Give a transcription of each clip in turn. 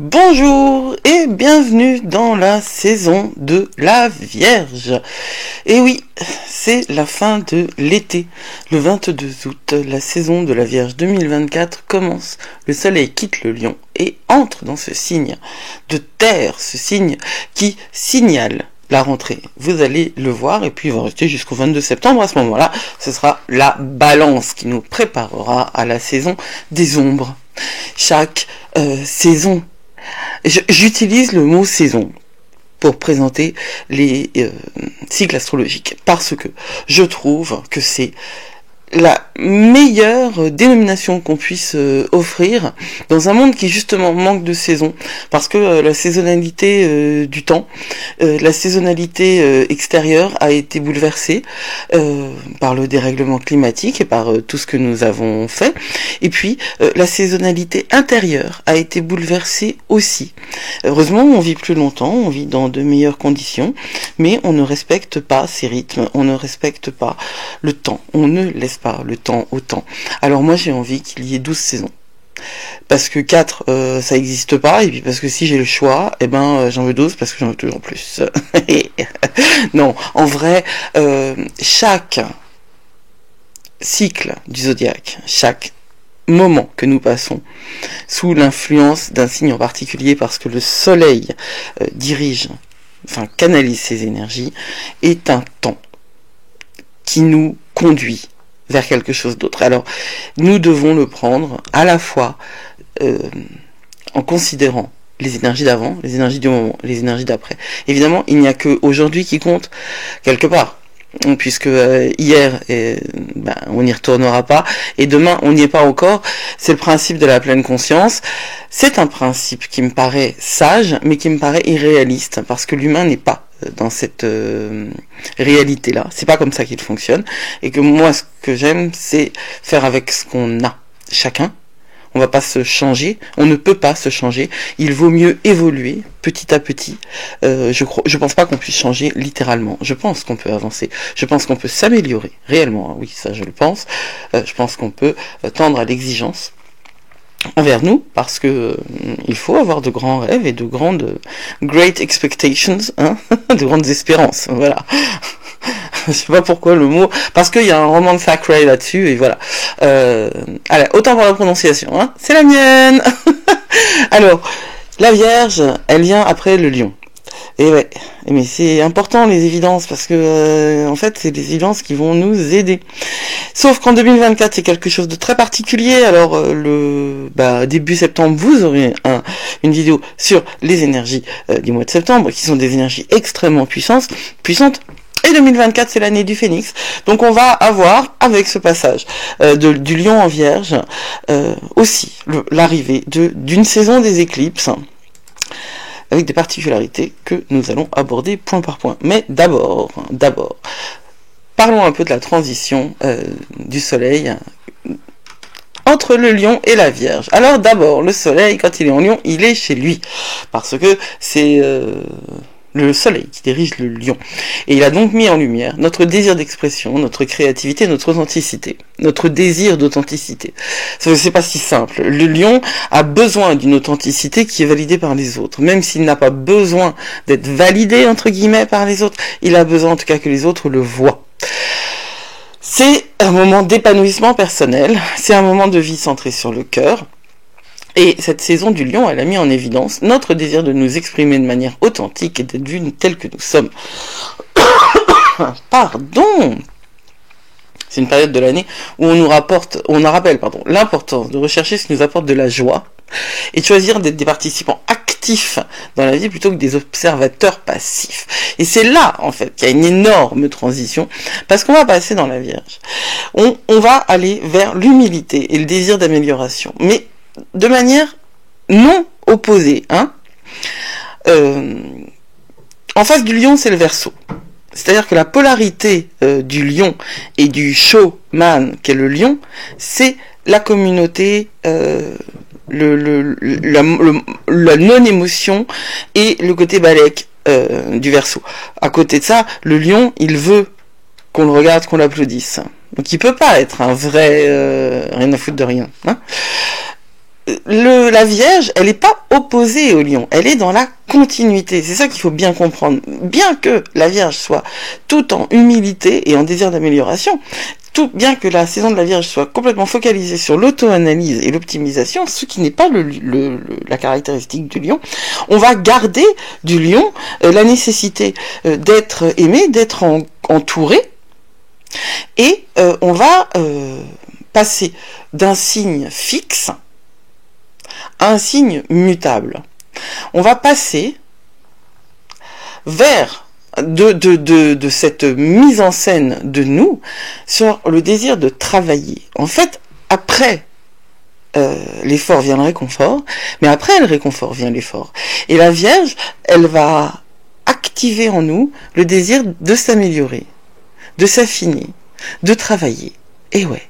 Bonjour et bienvenue dans la saison de la Vierge. Et oui, c'est la fin de l'été. Le 22 août, la saison de la Vierge 2024 commence. Le soleil quitte le Lion et entre dans ce signe de terre, ce signe qui signale la rentrée. Vous allez le voir et puis il va rester jusqu'au 22 septembre. À ce moment-là, ce sera la balance qui nous préparera à la saison des ombres. Chaque saison, j'utilise le mot saison pour présenter les cycles astrologiques parce que je trouve que c'est la meilleure dénomination qu'on puisse offrir dans un monde qui justement manque de saison, parce que la saisonnalité du temps, la saisonnalité extérieure a été bouleversée par le dérèglement climatique et par tout ce que nous avons fait, et puis la saisonnalité intérieure a été bouleversée aussi. Heureusement, on vit plus longtemps, on vit dans de meilleures conditions, mais on ne respecte pas ces rythmes, on ne respecte pas le temps, on ne laisse pas le temps au temps. Alors moi j'ai envie qu'il y ait 12 saisons. Parce que 4 ça existe pas, et puis parce que si j'ai le choix, j'en veux 12 parce que j'en veux toujours plus. Non, en vrai, chaque cycle du zodiaque, chaque moment que nous passons sous l'influence d'un signe en particulier, parce que le soleil canalise ses énergies, est un temps qui nous conduit vers quelque chose d'autre. Alors, nous devons le prendre à la fois en considérant les énergies d'avant, les énergies du moment, les énergies d'après. Évidemment, il n'y a que aujourd'hui qui compte, quelque part, puisque hier, on n'y retournera pas, et demain, on n'y est pas encore. C'est le principe de la pleine conscience. C'est un principe qui me paraît sage, mais qui me paraît irréaliste, parce que l'humain n'est pas dans cette réalité-là. C'est pas comme ça qu'il fonctionne. Et que moi, ce que j'aime, c'est faire avec ce qu'on a. Chacun. On va pas se changer. On ne peut pas se changer. Il vaut mieux évoluer petit à petit. Je pense pas qu'on puisse changer littéralement. Je pense qu'on peut avancer. Je pense qu'on peut s'améliorer. Réellement. Oui, ça, je le pense. Je pense qu'on peut tendre à l'exigence envers nous, parce que il faut avoir de grands rêves et de grandes great expectations, hein, de grandes espérances, voilà. Je sais pas pourquoi le mot, parce qu'il y a un roman de Thackeray là-dessus, et voilà. Allez, autant pour la prononciation, hein, c'est la mienne. Alors, la Vierge, elle vient après le Lion. Et ouais, mais c'est important les évidences, parce que en fait c'est les évidences qui vont nous aider. Sauf qu'en 2024 c'est quelque chose de très particulier. Alors début septembre vous aurez une vidéo sur les énergies du mois de septembre, qui sont des énergies extrêmement puissantes. Et 2024 c'est l'année du Phénix. Donc on va avoir avec ce passage du Lion en Vierge aussi l'arrivée d'une saison des éclipses, avec des particularités que nous allons aborder point par point. Mais d'abord, parlons un peu de la transition du soleil entre le Lion et la Vierge. Alors d'abord, le soleil, quand il est en Lion, il est chez lui, parce que c'est le soleil qui dirige le Lion. Et il a donc mis en lumière notre désir d'expression, notre créativité, notre authenticité, notre désir d'authenticité. C'est pas si simple. Le Lion a besoin d'une authenticité qui est validée par les autres. Même s'il n'a pas besoin d'être validé, entre guillemets, par les autres, il a besoin en tout cas que les autres le voient. C'est un moment d'épanouissement personnel, c'est un moment de vie centré sur le cœur. Et cette saison du Lion, elle a mis en évidence notre désir de nous exprimer de manière authentique et d'être vus tels que nous sommes. Pardon. C'est une période de l'année où on nous rappelle l'importance de rechercher ce qui nous apporte de la joie et de choisir d'être des participants actifs dans la vie plutôt que des observateurs passifs. Et c'est là, en fait, qu'il y a une énorme transition, parce qu'on va passer dans la Vierge. On va aller vers l'humilité et le désir d'amélioration, mais de manière non opposée, hein. En face du Lion, c'est le Verseau. C'est-à-dire que la polarité du Lion et du showman qu'est le Lion, c'est la communauté, la non-émotion et le côté balèque du Verseau. À côté de ça, le Lion, il veut qu'on le regarde, qu'on l'applaudisse. Donc il peut pas être un vrai rien à foutre de rien, hein. la Vierge, elle n'est pas opposée au Lion, elle est dans la continuité. C'est ça qu'il faut bien comprendre. Bien que la Vierge soit tout en humilité et en désir d'amélioration, bien que la saison de la Vierge soit complètement focalisée sur l'auto-analyse et l'optimisation, ce qui n'est pas la caractéristique du Lion, on va garder du Lion la nécessité d'être aimé, d'être entouré, et on va passer d'un signe fixe à un signe mutable. On va passer vers de cette mise en scène de nous sur le désir de travailler. En fait, après l'effort vient le réconfort, mais après le réconfort vient l'effort. Et la Vierge, elle va activer en nous le désir de s'améliorer, de s'affiner, de travailler. Et ouais.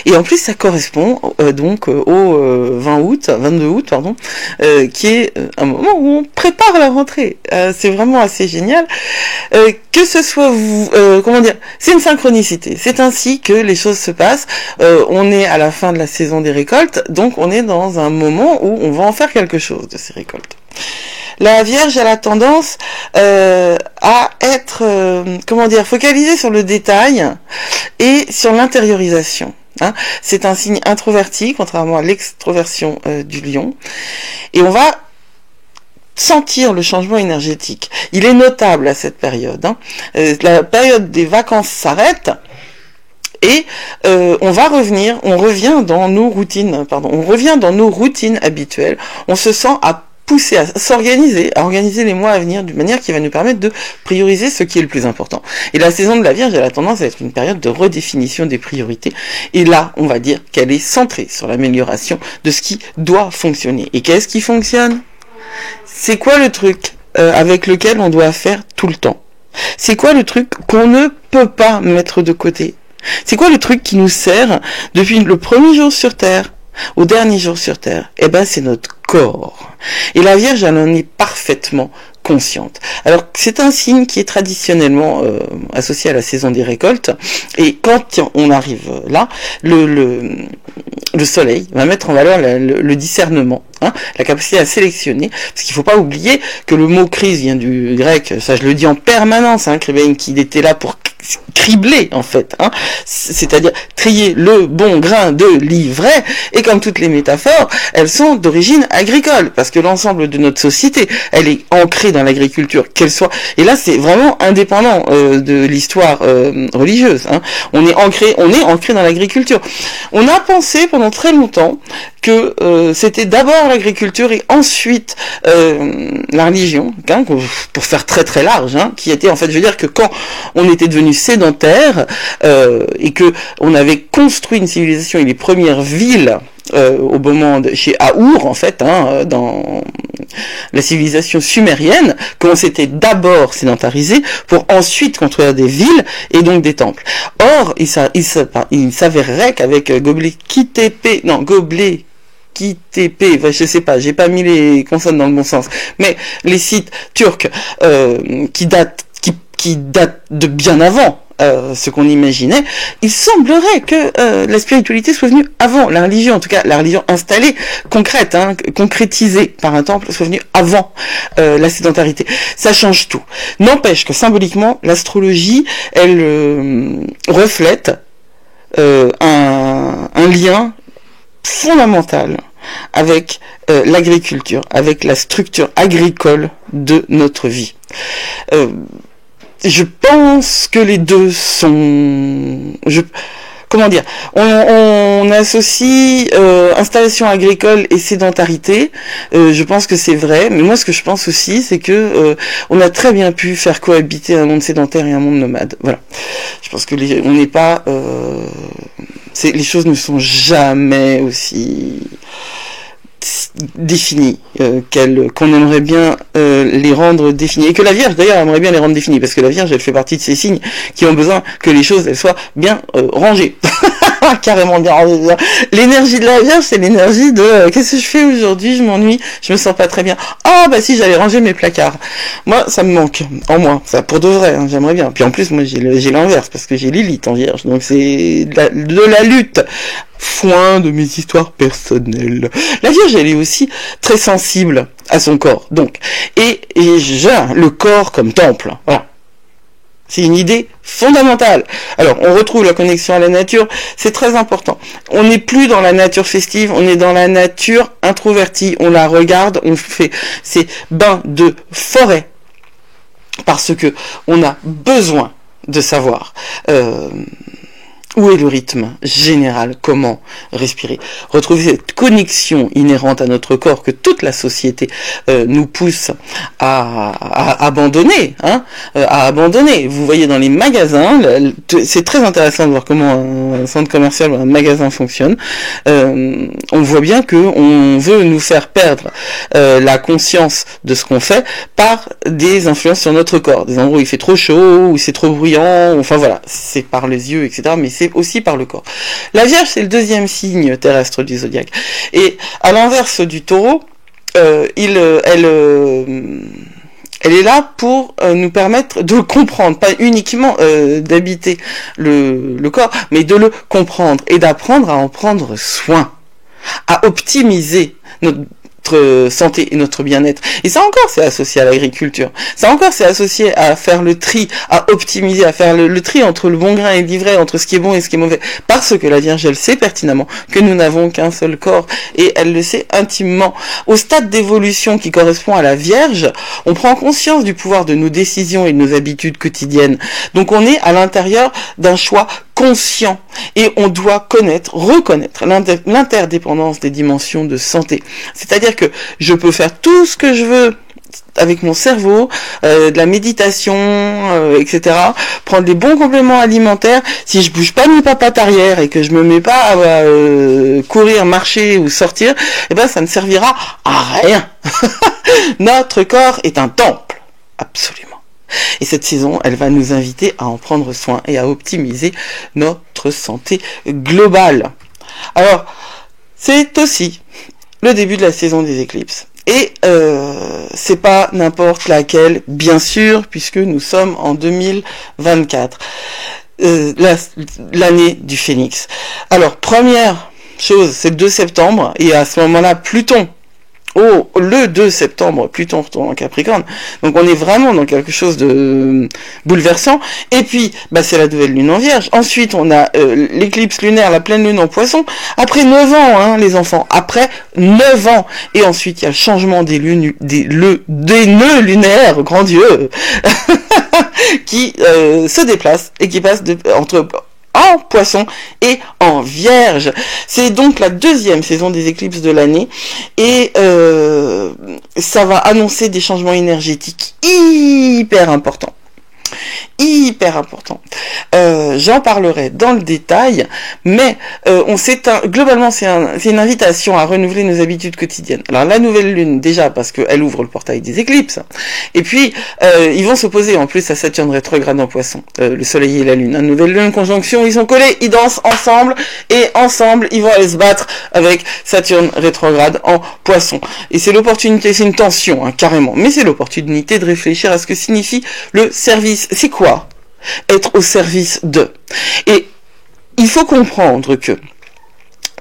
Et en plus, ça correspond donc au 22 août, qui est un moment où on prépare la rentrée. C'est vraiment assez génial. Que ce soit vous, c'est une synchronicité. C'est ainsi que les choses se passent. On est à la fin de la saison des récoltes, donc on est dans un moment où on va en faire quelque chose de ces récoltes. La Vierge a la tendance à être, focalisée sur le détail et sur l'intériorisation. C'est un signe introverti, contrairement à l'extroversion du Lion. Et on va sentir le changement énergétique. Il est notable à cette période. La période des vacances s'arrête. Et on revient dans nos routines habituelles. On se sent à pousser à s'organiser, à organiser les mois à venir d'une manière qui va nous permettre de prioriser ce qui est le plus important. Et la saison de la Vierge, elle a tendance à être une période de redéfinition des priorités. Et là, on va dire qu'elle est centrée sur l'amélioration de ce qui doit fonctionner. Et qu'est-ce qui fonctionne ? C'est quoi le truc avec lequel on doit faire tout le temps ? C'est quoi le truc qu'on ne peut pas mettre de côté ? C'est quoi le truc qui nous sert depuis le premier jour sur Terre au dernier jour sur Terre? Eh ben, c'est notre corps. Et la Vierge, elle en est parfaitement consciente. Alors, c'est un signe qui est traditionnellement associé à la saison des récoltes. Et quand on arrive là, le soleil va mettre en valeur le discernement, la capacité à sélectionner, parce qu'il faut pas oublier que le mot crise vient du grec, ça je le dis en permanence, qui était là pour cribler en fait, c'est-à-dire trier le bon grain de l'ivraie, et comme toutes les métaphores, elles sont d'origine agricole, parce que l'ensemble de notre société, elle est ancrée dans l'agriculture, qu'elle soit, et là c'est vraiment indépendant de l'histoire religieuse, on est ancré dans l'agriculture. On a pensé pendant très longtemps que c'était d'abord l'agriculture et ensuite la religion, pour faire très très large, qui était en fait, je veux dire que quand on était devenu sédentaire et que on avait construit une civilisation et les premières villes au moment chez Aour en fait, dans la civilisation sumérienne, qu'on s'était d'abord sédentarisé pour ensuite construire des villes et donc des temples. Or, il s'avérerait qu'avec Göbekli Tepe, je sais pas, j'ai pas mis les consonnes dans le bon sens, mais les sites turcs qui datent de bien avant ce qu'on imaginait, il semblerait que la spiritualité soit venue avant la religion, en tout cas la religion installée, concrète, concrétisée par un temple, soit venue avant la sédentarité. Ça change tout. N'empêche que symboliquement, l'astrologie, elle reflète un lien fondamental avec l'agriculture, avec la structure agricole de notre vie. Je pense que les deux sont... on associe installation agricole et sédentarité. Je pense que c'est vrai, mais moi ce que je pense aussi, c'est que on a très bien pu faire cohabiter un monde sédentaire et un monde nomade. Voilà. Je pense que on n'est pas... les choses ne sont jamais aussi définies qu'on aimerait bien les rendre définies, et que la Vierge d'ailleurs aimerait bien les rendre définies, parce que la Vierge elle fait partie de ces signes qui ont besoin que les choses elles soient bien rangées. Carrément bien. L'énergie de la Vierge, c'est l'énergie de qu'est-ce que je fais aujourd'hui, je m'ennuie, je me sens pas très bien. Ah bah si, j'allais ranger mes placards. Moi, ça me manque en moi, ça pour de vrai, hein, j'aimerais bien. Puis en plus, moi j'ai l'inverse parce que j'ai Lilith en Vierge, donc c'est de la lutte. Foin de mes histoires personnelles. La Vierge, elle est aussi très sensible à son corps, donc et j'ai le corps comme temple. Voilà. C'est une idée fondamentale. Alors, on retrouve la connexion à la nature, c'est très important. On n'est plus dans la nature festive, on est dans la nature introvertie. On la regarde, on fait ces bains de forêt parce que on a besoin de savoir où est le rythme général, comment respirer. Retrouver cette connexion inhérente à notre corps que toute la société nous pousse à abandonner. À abandonner. Vous voyez dans les magasins, c'est très intéressant de voir comment un centre commercial ou un magasin fonctionne. On voit bien que on veut nous faire perdre la conscience de ce qu'on fait par des influences sur notre corps. Des endroits où il fait trop chaud, où c'est trop bruyant, enfin voilà, c'est par les yeux, etc. Mais c'est aussi par le corps. La Vierge, c'est le deuxième signe terrestre du zodiaque. Et à l'inverse du Taureau, elle est là pour nous permettre de le comprendre, pas uniquement d'habiter le corps, mais de le comprendre et d'apprendre à en prendre soin, à optimiser notre santé et notre bien-être. Et ça encore, c'est associé à l'agriculture. Ça encore, c'est associé à faire le tri, à optimiser, à faire le tri entre le bon grain et l'ivraie, entre ce qui est bon et ce qui est mauvais. Parce que la Vierge, elle sait pertinemment que nous n'avons qu'un seul corps et elle le sait intimement. Au stade d'évolution qui correspond à la Vierge, on prend conscience du pouvoir de nos décisions et de nos habitudes quotidiennes. Donc on est à l'intérieur d'un choix conscient et on doit reconnaître l'interdépendance des dimensions de santé. C'est-à-dire que je peux faire tout ce que je veux avec mon cerveau, de la méditation, etc. Prendre des bons compléments alimentaires. Si je bouge pas mes papates arrière et que je me mets pas à courir, marcher ou sortir, eh ben ça ne servira à rien. Notre corps est un temple, absolument. Et cette saison, elle va nous inviter à en prendre soin et à optimiser notre santé globale. Alors, c'est aussi le début de la saison des éclipses. Et c'est pas n'importe laquelle, bien sûr, puisque nous sommes en 2024, l'année du Phénix. Alors, première chose, c'est le 2 septembre, et à ce moment-là, Pluton, le 2 septembre, Pluton retourne en Capricorne. Donc on est vraiment dans quelque chose de bouleversant. Et puis, c'est la nouvelle lune en Vierge. Ensuite, on a l'éclipse lunaire, la pleine lune en Poisson. Après 9 ans, les enfants. Après 9 ans. Et ensuite, il y a le changement des nœuds lunaires, grand Dieu, qui se déplacent et qui passent en Poisson et en Vierge. C'est donc la deuxième saison des éclipses de l'année et ça va annoncer des changements énergétiques hyper importants. J'en parlerai dans le détail, mais globalement c'est une invitation à renouveler nos habitudes quotidiennes. Alors la nouvelle lune, déjà parce qu'elle ouvre le portail des éclipses, et puis ils vont s'opposer en plus à Saturne rétrograde en Poisson, le soleil et la lune. Nouvelle lune, conjonction, ils sont collés, ils dansent ensemble, et ensemble ils vont aller se battre avec Saturne rétrograde en Poisson. Et c'est l'opportunité, c'est une tension, carrément, mais c'est l'opportunité de réfléchir à ce que signifie le service. C'est quoi être au service de? Et il faut comprendre que,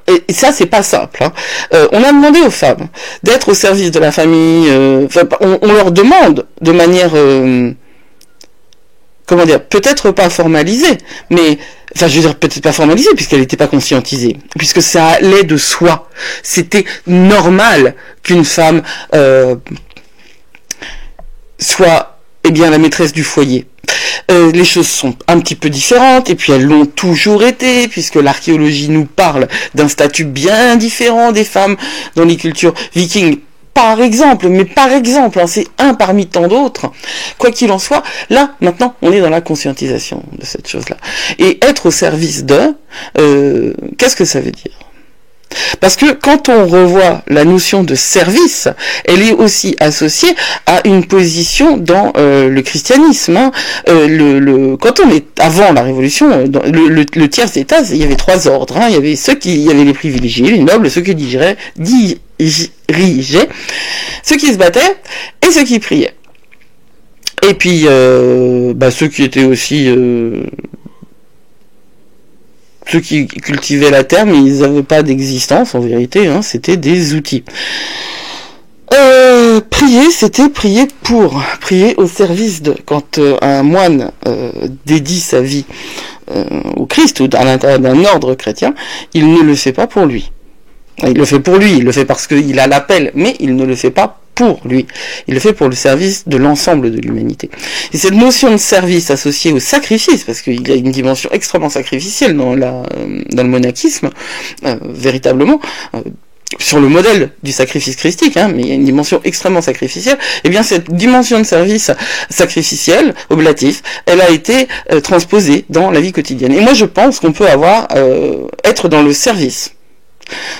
et ça c'est pas simple, on a demandé aux femmes d'être au service de la famille, on leur demande de manière, peut-être pas formalisée, mais, peut-être pas formalisée puisqu'elle n'était pas conscientisée, puisque ça allait de soi. C'était normal qu'une femme soit, la maîtresse du foyer. Les choses sont un petit peu différentes, et puis elles l'ont toujours été, puisque l'archéologie nous parle d'un statut bien différent des femmes dans les cultures vikings, par exemple, c'est un parmi tant d'autres. Quoi qu'il en soit, là, maintenant, on est dans la conscientisation de cette chose-là. Et être au service de, qu'est-ce que ça veut dire ? Parce que quand on revoit la notion de service, elle est aussi associée à une position dans le christianisme. Hein. Quand on est avant la Révolution, dans le tiers état, il y avait 3 ordres. Hein. Il y avait il y avait les privilégiés, les nobles, ceux qui dirigeaient, ceux qui se battaient et ceux qui priaient. Et puis ceux qui étaient aussi ceux qui cultivaient la terre, mais ils n'avaient pas d'existence en vérité, hein, c'était des outils. Prier, c'était prier au service de. Quand un moine dédie sa vie au Christ ou à l'intérieur d'un ordre chrétien, il ne le fait pas pour lui. Il le fait pour lui, il le fait parce qu'il a l'appel, mais il ne le fait pas pour lui. Il le fait pour le service de l'ensemble de l'humanité. Et cette notion de service associée au sacrifice, parce qu'il y a une dimension extrêmement sacrificielle dans le monachisme, véritablement, sur le modèle du sacrifice christique, hein, mais il y a une dimension extrêmement sacrificielle, et bien cette dimension de service sacrificiel, oblatif, elle a été transposée dans la vie quotidienne. Et moi je pense qu'on peut être dans le service,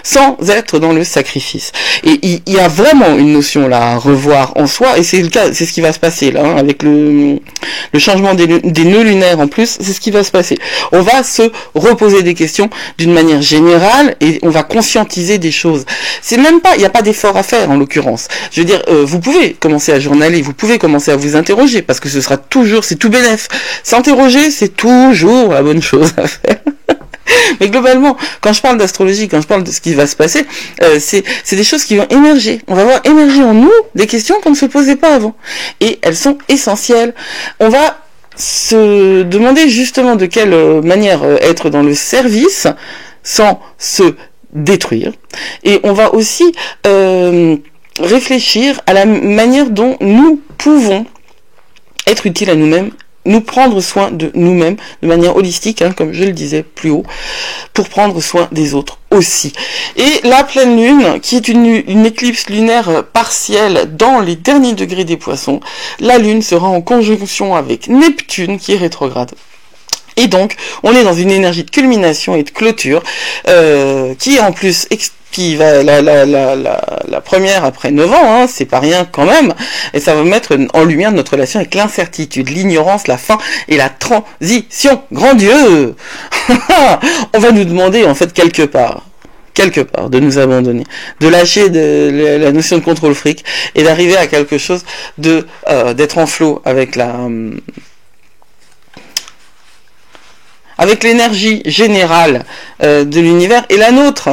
sans être dans le sacrifice. Et il y a vraiment une notion là à revoir en soi, et c'est le cas, c'est ce qui va se passer là, hein, avec le changement des nœuds lunaires en plus, c'est ce qui va se passer. On va se reposer des questions d'une manière générale, et on va conscientiser des choses. C'est même pas, il n'y a pas d'effort à faire en l'occurrence. Je veux dire, vous pouvez commencer à journaler, vous pouvez commencer à vous interroger, parce que ce sera toujours, c'est tout bénef. S'interroger, c'est toujours la bonne chose à faire. Mais globalement, quand je parle d'astrologie, quand je parle de ce qui va se passer, c'est des choses qui vont émerger. On va voir émerger en nous des questions qu'on ne se posait pas avant. Et elles sont essentielles. On va se demander justement de quelle manière être dans le service sans se détruire. Et on va aussi réfléchir à la manière dont nous pouvons être utiles à nous-mêmes, nous prendre soin de nous-mêmes de manière holistique, hein, comme je le disais plus haut, pour prendre soin des autres aussi. Et la pleine lune, qui est une éclipse lunaire partielle dans les derniers degrés des Poissons, la lune sera en conjonction avec Neptune, qui est rétrograde. Et donc, on est dans une énergie de culmination et de clôture, qui en plus qui va la première après 9 ans, hein, c'est pas rien quand même, et ça va mettre en lumière notre relation avec l'incertitude, l'ignorance, la fin et la transition. Grand Dieu. On va nous demander en fait quelque part de nous abandonner, de lâcher la notion de contrôle fric et d'arriver à quelque chose d'être en flot avec l'énergie générale de l'univers et la nôtre.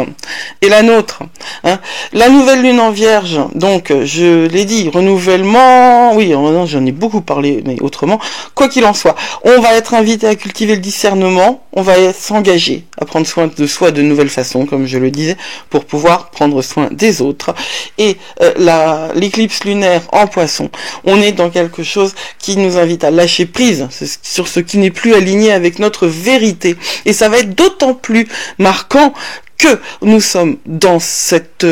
Hein. La nouvelle lune en Vierge, donc je l'ai dit, renouvellement, oui, j'en ai beaucoup parlé, mais autrement, quoi qu'il en soit, on va être invité à cultiver le discernement, on va s'engager à prendre soin de soi de nouvelles façons, comme je le disais, pour pouvoir prendre soin des autres. Et l'éclipse lunaire en Poisson, on est dans quelque chose qui nous invite à lâcher prise sur ce qui n'est plus aligné avec notre vérité. Et ça va être d'autant plus marquant que nous sommes dans cette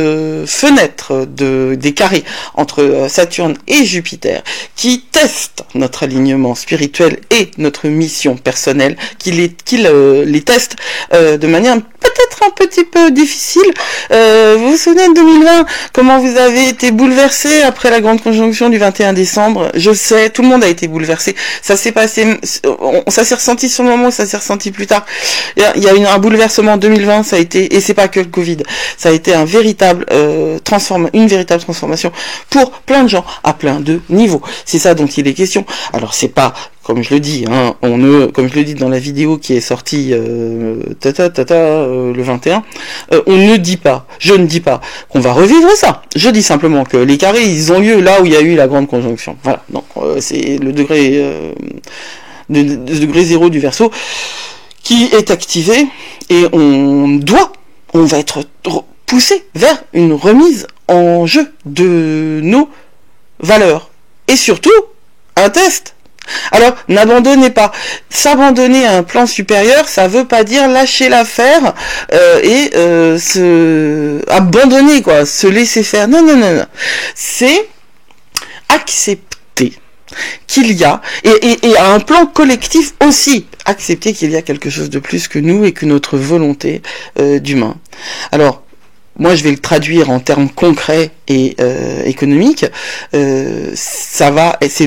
fenêtre des carrés entre Saturne et Jupiter qui teste notre alignement spirituel et notre mission personnelle, qui les teste de manière peut-être un petit peu difficile. Vous vous souvenez de 2020, comment vous avez été bouleversé après la grande conjonction du 21 décembre? Je sais, tout le monde a été bouleversé. Ça s'est passé, ça s'est ressenti sur le moment, ça s'est ressenti plus tard. Il y a eu un bouleversement en 2020, ça a été, et c'est pas que le Covid, ça a été une véritable transformation pour plein de gens à plein de niveaux. C'est ça dont il est question. Alors c'est pas, comme je le dis, hein, comme je le dis dans la vidéo qui est sortie le 21, je ne dis pas qu'on va revivre ça. Je dis simplement que les carrés, ils ont lieu là où il y a eu la grande conjonction. Voilà. Donc c'est le degré degré 0 du Verseau qui est activé, et on va être poussé vers une remise en jeu de nos valeurs. Et surtout, un test. Alors, n'abandonnez pas. S'abandonner à un plan supérieur, ça veut pas dire lâcher l'affaire et abandonner, quoi, se laisser faire. Non. C'est accepter qu'il y a, et à un plan collectif aussi, accepter qu'il y a quelque chose de plus que nous et que notre volonté d'humain. Alors, moi je vais le traduire en termes concrets et économiques, c'est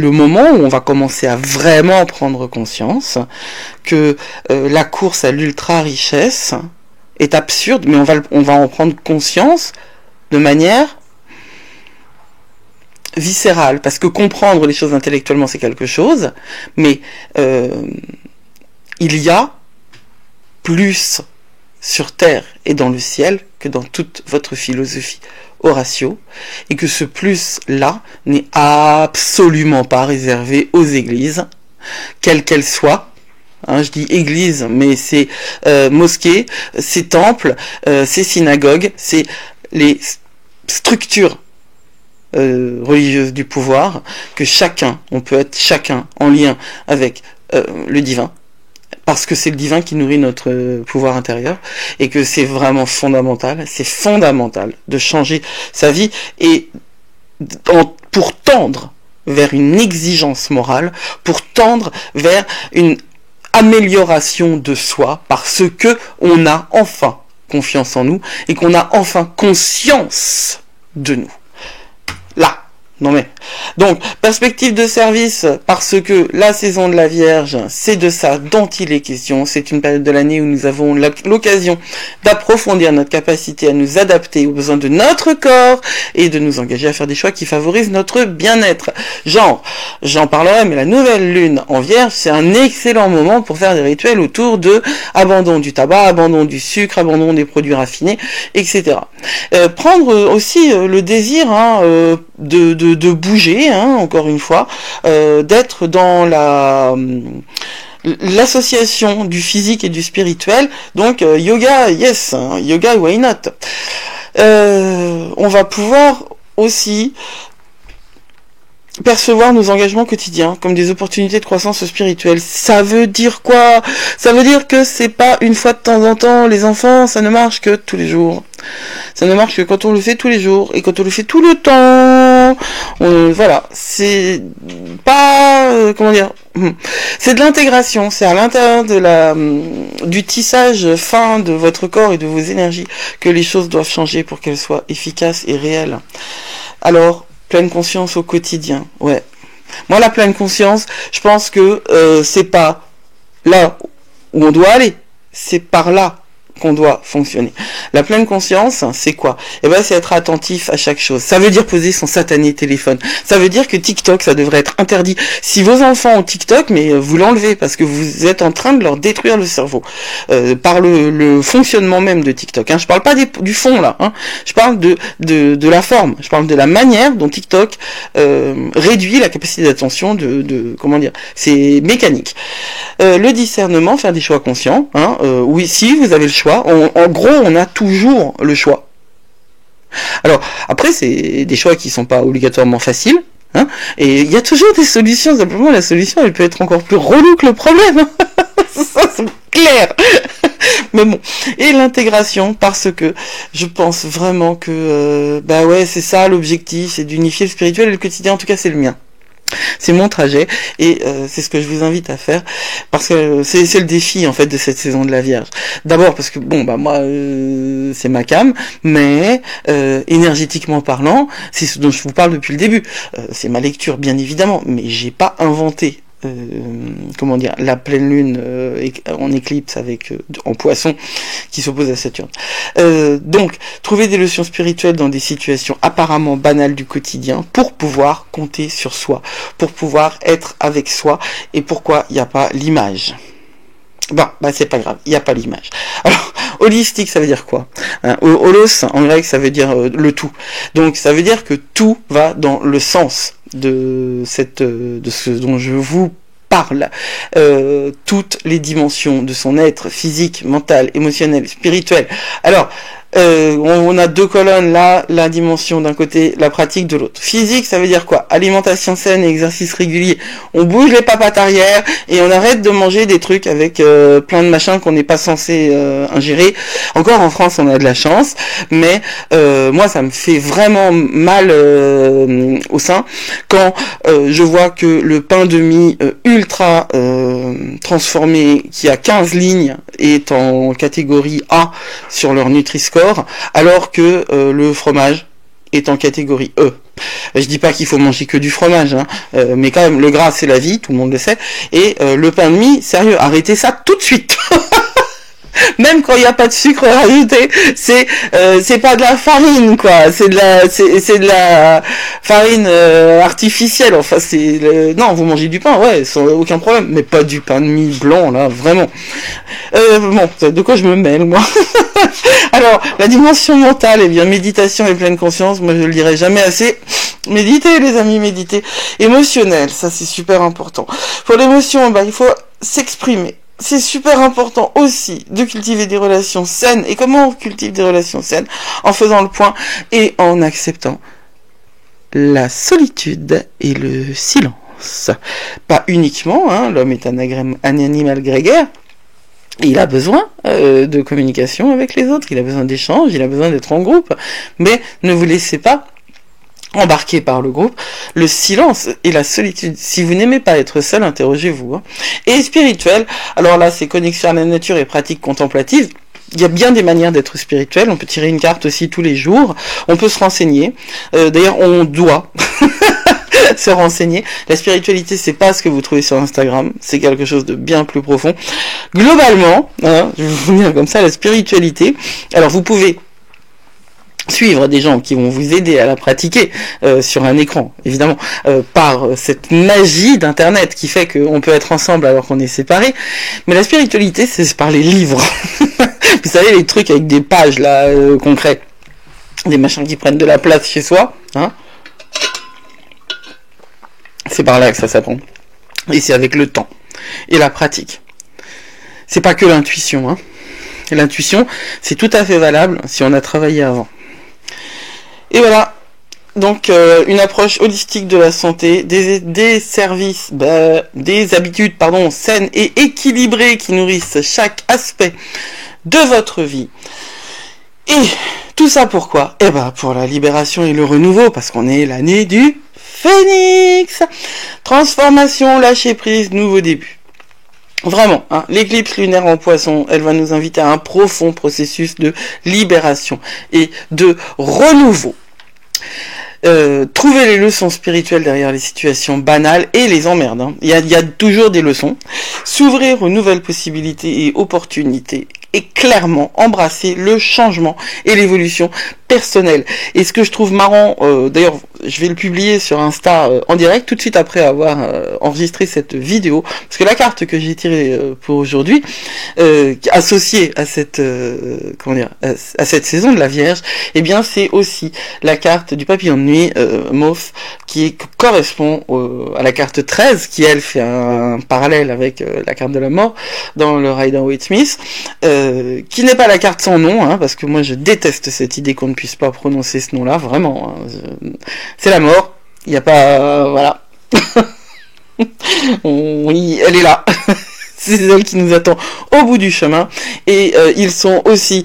le moment où on va commencer à vraiment prendre conscience que la course à l'ultra richesse est absurde, mais on va en prendre conscience de manière viscérale, parce que comprendre les choses intellectuellement c'est quelque chose, mais il y a plus sur terre et dans le ciel que dans toute votre philosophie Horatio, et que ce plus-là n'est absolument pas réservé aux églises, quelles qu'elles soient. Je dis église, mais c'est mosquée, c'est temples, c'est synagogues, c'est les structures religieuses du pouvoir, que on peut être chacun en lien avec le divin, parce que c'est le divin qui nourrit notre pouvoir intérieur, et que c'est vraiment fondamental de changer sa vie, et pour tendre vers une exigence morale, pour tendre vers une amélioration de soi, parce que on a enfin confiance en nous, et qu'on a enfin conscience de nous. Là. Non mais, donc, perspective de service, parce que la saison de la Vierge, c'est de ça dont il est question. C'est une période de l'année où nous avons l'occasion d'approfondir notre capacité à nous adapter aux besoins de notre corps et de nous engager à faire des choix qui favorisent notre bien-être. J'en parlerai, mais la nouvelle lune en Vierge, c'est un excellent moment pour faire des rituels autour de abandon du tabac, abandon du sucre, abandon des produits raffinés, etc. Prendre aussi le désir de bouger, encore une fois, d'être dans l'association du physique et du spirituel. Donc yoga, yes, yoga, why not. On va pouvoir aussi percevoir nos engagements quotidiens comme des opportunités de croissance spirituelle. Ça veut dire quoi? Ça veut dire que c'est pas une fois de temps en temps. Les enfants, ça ne marche que tous les jours. Ça ne marche que quand on le fait tous les jours et quand on le fait tout le temps. Voilà, c'est pas c'est de l'intégration. C'est à l'intérieur du tissage fin de votre corps et de vos énergies que les choses doivent changer pour qu'elles soient efficaces et réelles. Alors, pleine conscience au quotidien, ouais. Moi, la pleine conscience, je pense que c'est pas là où on doit aller, c'est par là qu'on doit fonctionner. La pleine conscience, c'est quoi? C'est être attentif à chaque chose. Ça veut dire poser son satané téléphone. Ça veut dire que TikTok, ça devrait être interdit. Si vos enfants ont TikTok, mais vous l'enlevez parce que vous êtes en train de leur détruire le cerveau par le fonctionnement même de TikTok. Je parle pas du fond là. Je parle de la forme. Je parle de la manière dont TikTok réduit la capacité d'attention c'est mécanique. Le discernement, faire des choix conscients. Oui, si vous avez le choix. En gros, on a toujours le choix. Alors, après, c'est des choix qui sont pas obligatoirement faciles, et il y a toujours des solutions. Simplement, la solution, elle peut être encore plus relou que le problème. Ça, c'est clair. Mais bon, et l'intégration, parce que je pense vraiment que, c'est ça l'objectif, c'est d'unifier le spirituel et le quotidien. En tout cas, c'est le mien. C'est mon trajet et c'est ce que je vous invite à faire, parce que c'est le défi en fait de cette saison de la Vierge. D'abord parce que moi c'est ma came, mais énergétiquement parlant, c'est ce dont je vous parle depuis le début. C'est ma lecture bien évidemment, mais j'ai pas inventé la pleine lune en éclipse en Poisson qui s'oppose à Saturne. Donc, trouver des leçons spirituelles dans des situations apparemment banales du quotidien pour pouvoir compter sur soi, pour pouvoir être avec soi. Et pourquoi il n'y a pas l'image? C'est pas grave, il n'y a pas l'image. Alors, holistique, ça veut dire quoi? Holos, en grec, ça veut dire le tout. Donc, ça veut dire que tout va dans le sens de ce dont je vous parle. Toutes les dimensions de son être physique, mental, émotionnel, spirituel. Alors, on a deux colonnes là, la dimension d'un côté, la pratique de l'autre. Physique, ça veut dire quoi? Alimentation saine et exercice régulier. On bouge les papates arrière et on arrête de manger des trucs avec plein de machins qu'on n'est pas censé ingérer. Encore en France, on a de la chance, mais moi, ça me fait vraiment mal au sein quand je vois que le pain de mie ultra transformé, qui a 15 lignes, est en catégorie A sur leur Nutri-Score. corps, alors que le fromage est en catégorie E. Je dis pas qu'il faut manger que du fromage, hein, mais quand même, le gras c'est la vie, tout le monde le sait, et le pain de mie, sérieux, arrêtez ça tout de suite. Même quand il n'y a pas de sucre rajouté, c'est pas de la farine, quoi, c'est de la farine artificielle. Enfin, non, vous mangez du pain, ouais, sans aucun problème, mais pas du pain de mie blanc, là, vraiment. Bon, de quoi je me mêle, moi. Alors, la dimension mentale, eh bien, méditation et pleine conscience, moi je le dirai jamais assez. Méditez, les amis, méditez. Émotionnel, ça c'est super important. Pour l'émotion, il faut s'exprimer. C'est super important aussi de cultiver des relations saines. Et comment on cultive des relations saines? En faisant le point et en acceptant la solitude et le silence. Pas uniquement, hein, l'homme est un animal grégaire. Il a besoin de communication avec les autres, il a besoin d'échanges, il a besoin d'être en groupe. Mais ne vous laissez pas embarqué par le groupe, le silence et la solitude. Si vous n'aimez pas être seul, interrogez-vous. Hein. Et spirituel, alors là, c'est connexion à la nature et pratique contemplative. Il y a bien des manières d'être spirituel. On peut tirer une carte aussi tous les jours. On peut se renseigner. D'ailleurs, on doit se renseigner. La spiritualité, c'est pas ce que vous trouvez sur Instagram. C'est quelque chose de bien plus profond. Globalement, hein, je vais vous dire comme ça, la spiritualité. Alors, vous pouvez suivre des gens qui vont vous aider à la pratiquer sur un écran, évidemment, par cette magie d'internet qui fait qu'on peut être ensemble alors qu'on est séparés. Mais la spiritualité, c'est par les livres. Vous savez, les trucs avec des pages là concrets, des machins qui prennent de la place chez soi, hein. C'est par là que ça s'apprend. Et c'est avec le temps et la pratique. C'est pas que l'intuition, hein. Et l'intuition, c'est tout à fait valable si on a travaillé avant. Et voilà, donc une approche holistique de la santé, des services, des habitudes, saines et équilibrées qui nourrissent chaque aspect de votre vie. Et tout ça pourquoi? Pour la libération et le renouveau, parce qu'on est l'année du Phénix. Transformation, lâcher prise, nouveau début. Vraiment, hein, l'éclipse lunaire en Poisson, elle va nous inviter à un profond processus de libération et de renouveau. Trouver les leçons spirituelles derrière les situations banales et les emmerdes. Hein. Il y a toujours des leçons. S'ouvrir aux nouvelles possibilités et opportunités. Et clairement embrasser le changement et l'évolution personnelle. Et ce que je trouve marrant, d'ailleurs, je vais le publier sur Insta en direct tout de suite après avoir enregistré cette vidéo, parce que la carte que j'ai tirée pour aujourd'hui, associée à cette à cette saison de la Vierge, eh bien c'est aussi la carte du papillon de nuit mauve qui correspond à la carte 13 qui elle fait un parallèle avec la carte de la mort dans le Rider-Waite-Smith. Qui n'est pas la carte sans nom, hein, parce que moi je déteste cette idée qu'on ne puisse pas prononcer ce nom-là, vraiment. Hein, c'est la mort, il n'y a pas... voilà. Oui, elle est là. C'est elle qui nous attend au bout du chemin. Et ils sont aussi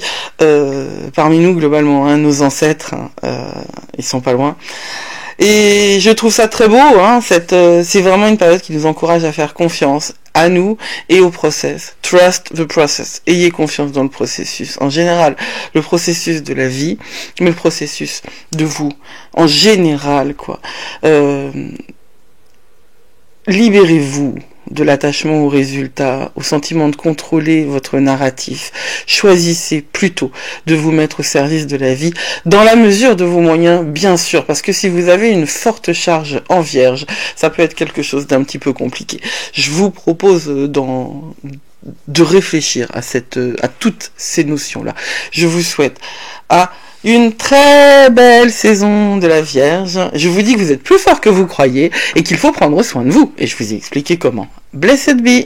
parmi nous, globalement, hein, nos ancêtres. Hein, ils sont pas loin. Et je trouve ça très beau, hein, c'est vraiment une période qui nous encourage à faire confiance à nous et au process. Trust the process. Ayez confiance dans le processus. En général, le processus de la vie, mais le processus de vous. En général, quoi. Libérez-vous de l'attachement au résultat, au sentiment de contrôler votre narratif. Choisissez plutôt de vous mettre au service de la vie, dans la mesure de vos moyens, bien sûr, parce que si vous avez une forte charge en vierge, ça peut être quelque chose d'un petit peu compliqué. Je vous propose de réfléchir à toutes ces notions-là. Je vous souhaite une très belle saison de la Vierge. Je vous dis que vous êtes plus fort que vous croyez et qu'il faut prendre soin de vous. Et je vous ai expliqué comment. Blessed be.